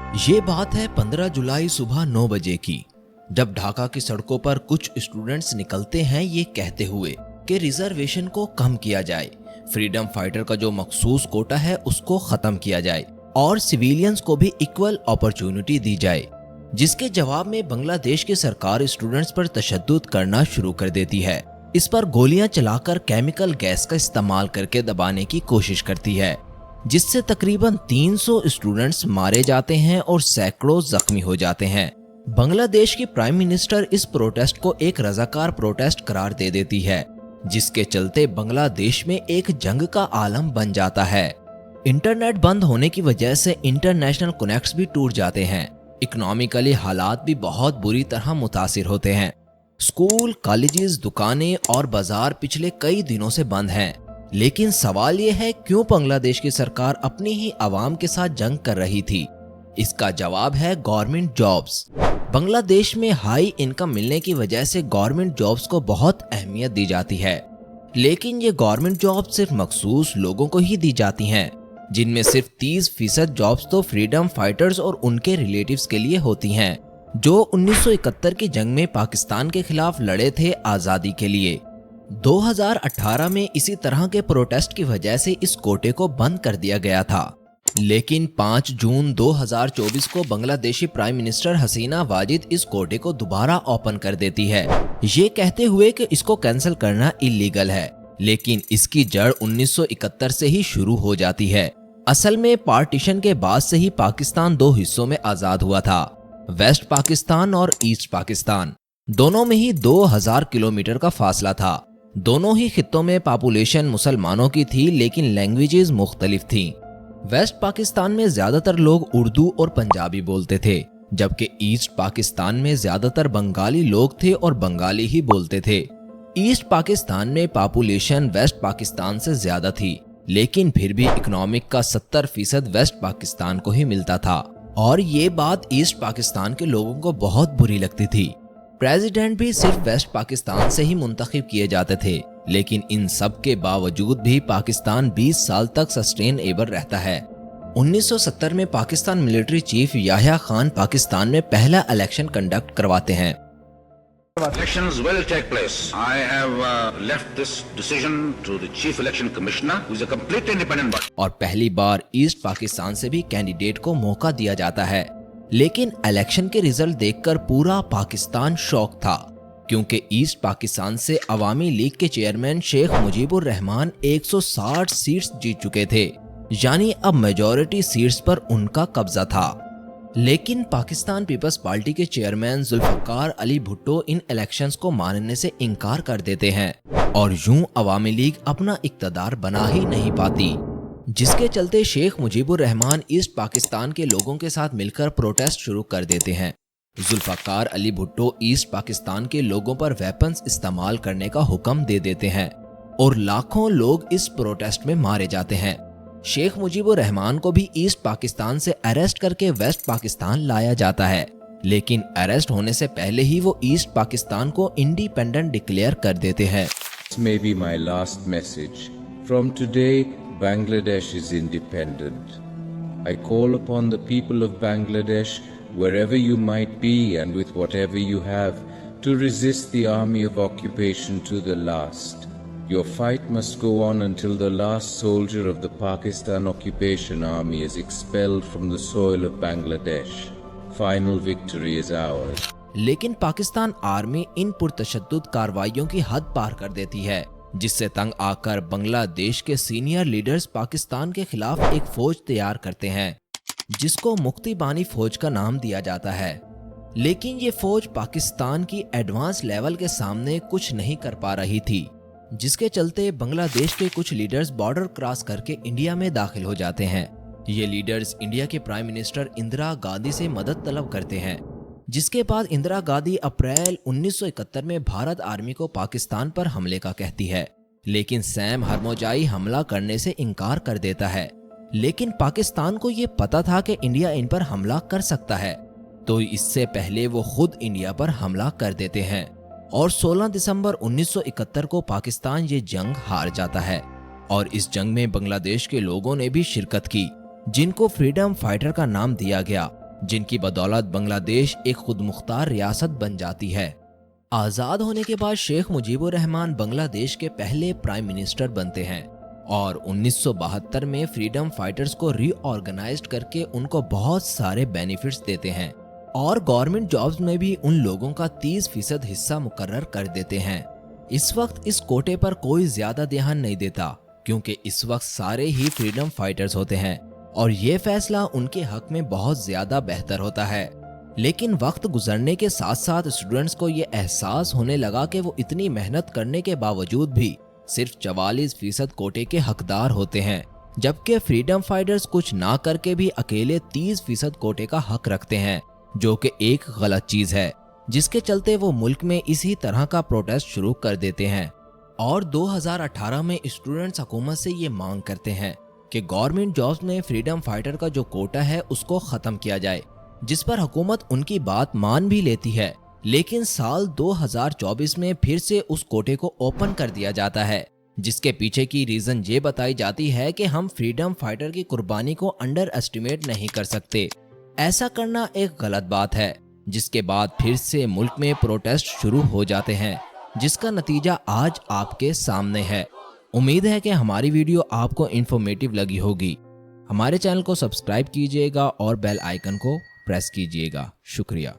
ये बात है 15 जुलाई सुबह 9 बजे की, जब ढाका की सड़कों पर कुछ स्टूडेंट्स निकलते हैं ये कहते हुए कि रिजर्वेशन को कम किया जाए, फ्रीडम फाइटर का जो मखसूस कोटा है उसको खत्म किया जाए और सिविलियंस को भी इक्वल अपॉर्चुनिटी दी जाए। जिसके जवाब में बांग्लादेश की सरकार स्टूडेंट्स पर तशद्दुद करना शुरू कर देती है। इस पर गोलियां चलाकर केमिकल गैस का इस्तेमाल करके दबाने की कोशिश करती है, जिससे तकरीबन 300 स्टूडेंट्स मारे जाते हैं और सैकड़ों जख्मी हो जाते हैं। बांग्लादेश की प्राइम मिनिस्टर इस प्रोटेस्ट को एक रजाकार प्रोटेस्ट करार दे देती है, जिसके चलते बांग्लादेश में एक जंग का आलम बन जाता है। इंटरनेट बंद होने की वजह से इंटरनेशनल कनेक्ट्स भी टूट जाते हैं। इकोनॉमिकली हालात भी बहुत बुरी तरह मुतासिर होते हैं। स्कूल, कॉलेजेस, दुकानें और बाजार पिछले कई दिनों से बंद हैं। लेकिन सवाल ये है, क्यों बांग्लादेश की सरकार अपनी ही आवाम के साथ जंग कर रही थी? इसका जवाब है गवर्नमेंट जॉब्स। बांग्लादेश में हाई इनकम मिलने की वजह से गवर्नमेंट जॉब्स को बहुत अहमियत दी जाती है, लेकिन ये गवर्नमेंट जॉब सिर्फ मखसूस लोगों को ही दी जाती हैं, जिनमें सिर्फ 30% जॉब्स तो फ्रीडम फाइटर्स और उनके रिलेटिव्स के लिए होती हैं, जो 1971 की जंग में पाकिस्तान के खिलाफ लड़े थे आज़ादी के लिए। 2018 में इसी तरह के प्रोटेस्ट की वजह से इस कोटे को बंद कर दिया गया था, लेकिन 5 जून 2024 को बांग्लादेशी प्राइम मिनिस्टर हसीना वाजिद इस कोटे को दोबारा ओपन कर देती है, ये कहते हुए कि इसको कैंसिल करना इलीगल है। लेकिन इसकी जड़ 1971 से ही शुरू हो जाती है। असल में पार्टीशन के बाद से ही पाकिस्तान 2 हिस्सों में आजाद हुआ था, वेस्ट पाकिस्तान और ईस्ट पाकिस्तान। दोनों में ही 2000 किलोमीटर का फासला था। दोनों ही खित्तों में पॉपुलेशन मुसलमानों की थी, लेकिन लैंग्वेजेस मुख्तलिफ थीं। वेस्ट पाकिस्तान में ज्यादातर लोग उर्दू और पंजाबी बोलते थे, जबकि ईस्ट पाकिस्तान में ज्यादातर बंगाली लोग थे और बंगाली ही बोलते थे। ईस्ट पाकिस्तान में पॉपुलेशन वेस्ट पाकिस्तान से ज्यादा थी, लेकिन फिर भी इकोनॉमिक का 70% वेस्ट पाकिस्तान को ही मिलता था, और ये बात ईस्ट पाकिस्तान के लोगों को बहुत बुरी लगती थी। प्रेसिडेंट भी सिर्फ वेस्ट पाकिस्तान से ही मुंतखब किए जाते थे, लेकिन इन सब के बावजूद भी पाकिस्तान 20 साल तक सस्टेनेबल रहता है। 1970 में पाकिस्तान मिलिट्री चीफ याह्या खान पाकिस्तान में पहला इलेक्शन कंडक्ट करवाते हैं। Elections will take place. I have left this decision to the Chief Election Commissioner, who is a completely independent body. और पहली बार ईस्ट पाकिस्तान से भी कैंडिडेट को मौका दिया जाता है, लेकिन इलेक्शन के रिजल्ट देखकर पूरा पाकिस्तान शॉक था, क्योंकि ईस्ट पाकिस्तान से अवामी लीग के चेयरमैन शेख मुजीबुर रहमान 160 सीट्स जीत चुके थे, यानी अब मेजॉरिटी सीट्स पर उनका कब्जा था। लेकिन पाकिस्तान पीपल्स पार्टी के चेयरमैन जुल्फकार अली भुट्टो इन इलेक्शंस को मानने से इनकार कर देते हैं, और यूं अवामी लीग अपना इक्तदार बना ही नहीं पाती, जिसके चलते शेख मुजीबुर रहमान ईस्ट पाकिस्तान के लोगों के साथ मिलकर प्रोटेस्ट शुरू कर देते हैं। जुल्फकार अली भुट्टो ईस्ट पाकिस्तान के लोगों पर वेपन्स इस्तेमाल करने का हुक्म दे देते हैं, और लाखों लोग इस प्रोटेस्ट में मारे जाते हैं। शेख मुजीबुर रहमान को भी ईस्ट पाकिस्तान से अरेस्ट करके वेस्ट पाकिस्तान लाया जाता है, लेकिन अरेस्ट होने से पहले ही वो ईस्ट पाकिस्तान को इंडिपेंडेंट डिक्लेयर कर देते हैं। This may be my last message. From today, Bangladesh is independent. I call upon the people of Bangladesh, wherever you might be and with whatever you have, to resist the army of occupation to the last. Your fight must go on until the last soldier of the Pakistan occupation army is expelled from the soil of Bangladesh. Final victory is ours. लेकिन Pakistan army इन पुरतशद्दुद कार्रवाइयों की हद पार कर देती है, जिससे तंग आकर बांग्लादेश के सीनियर लीडर्स पाकिस्तान के खिलाफ एक फौज तैयार करते हैं, जिसको मुक्ति बानी फौज का नाम दिया जाता है। लेकिन ये फौज पाकिस्तान की एडवांस लेवल के सामने कुछ नहीं कर पा रही थी, जिसके चलते बांग्लादेश के कुछ लीडर्स बॉर्डर क्रॉस करके इंडिया में दाखिल हो जाते हैं। ये लीडर्स इंडिया के प्राइम मिनिस्टर इंदिरा गांधी से मदद तलब करते हैं, जिसके बाद इंदिरा गांधी अप्रैल 1971 में भारत आर्मी को पाकिस्तान पर हमले का कहती है, लेकिन सैम हरमोजाई हमला करने से इनकार कर देता है। लेकिन पाकिस्तान को ये पता था कि इंडिया इन पर हमला कर सकता है, तो इससे पहले वो खुद इंडिया पर हमला कर देते हैं, और 16 दिसंबर 1971 को पाकिस्तान ये जंग हार जाता है। और इस जंग में बांग्लादेश के लोगों ने भी शिरकत की, जिनको फ्रीडम फाइटर का नाम दिया गया। जिनकी बदौलत बांग्लादेश एक खुद मुख्तार रियासत बन जाती है। आज़ाद होने के बाद शेख मुजीबुर रहमान बांग्लादेश के पहले प्राइम मिनिस्टर बनते हैं और 1972 में फ्रीडम फाइटर्स को रीऑर्गेनाइज्ड करके उनको बहुत सारे बेनिफिट्स देते हैं और गवर्नमेंट जॉब्स में भी उन लोगों का 30% हिस्सा मुकर्रर कर देते हैं। इस वक्त इस कोटे पर कोई ज्यादा ध्यान नहीं देता क्योंकि इस वक्त सारे ही फ्रीडम फाइटर्स होते हैं और ये फैसला उनके हक में बहुत ज्यादा बेहतर होता है। लेकिन वक्त गुजरने के साथ साथ स्टूडेंट्स को ये एहसास होने लगा कि वो इतनी मेहनत करने के बावजूद भी सिर्फ 44% कोटे के हकदार होते हैं, जबकि फ्रीडम फाइटर्स कुछ ना करके भी अकेले 30% कोटे का हक रखते हैं, जो कि एक गलत चीज है, जिसके चलते वो मुल्क में इसी तरह का प्रोटेस्ट शुरू कर देते हैं। और 2018 में स्टूडेंट्स हुकूमत से ये मांग करते हैं कि गवर्नमेंट जॉब्स में फ्रीडम फाइटर का जो कोटा है उसको खत्म किया जाए, जिस पर हुकूमत उनकी बात मान भी लेती है। लेकिन साल 2024 में फिर से उस कोटे को ओपन कर दिया जाता है, जिसके पीछे की रीजन ये बताई जाती है कि हम फ्रीडम फाइटर की कुर्बानी को अंडर एस्टिमेट नहीं कर सकते। ऐसा करना एक गलत बात है, जिसके बाद फिर से मुल्क में प्रोटेस्ट शुरू हो जाते हैं, जिसका नतीजा आज आपके सामने है। उम्मीद है कि हमारी वीडियो आपको इन्फॉर्मेटिव लगी होगी। हमारे चैनल को सब्सक्राइब कीजिएगा और बेल आइकन को प्रेस कीजिएगा। शुक्रिया।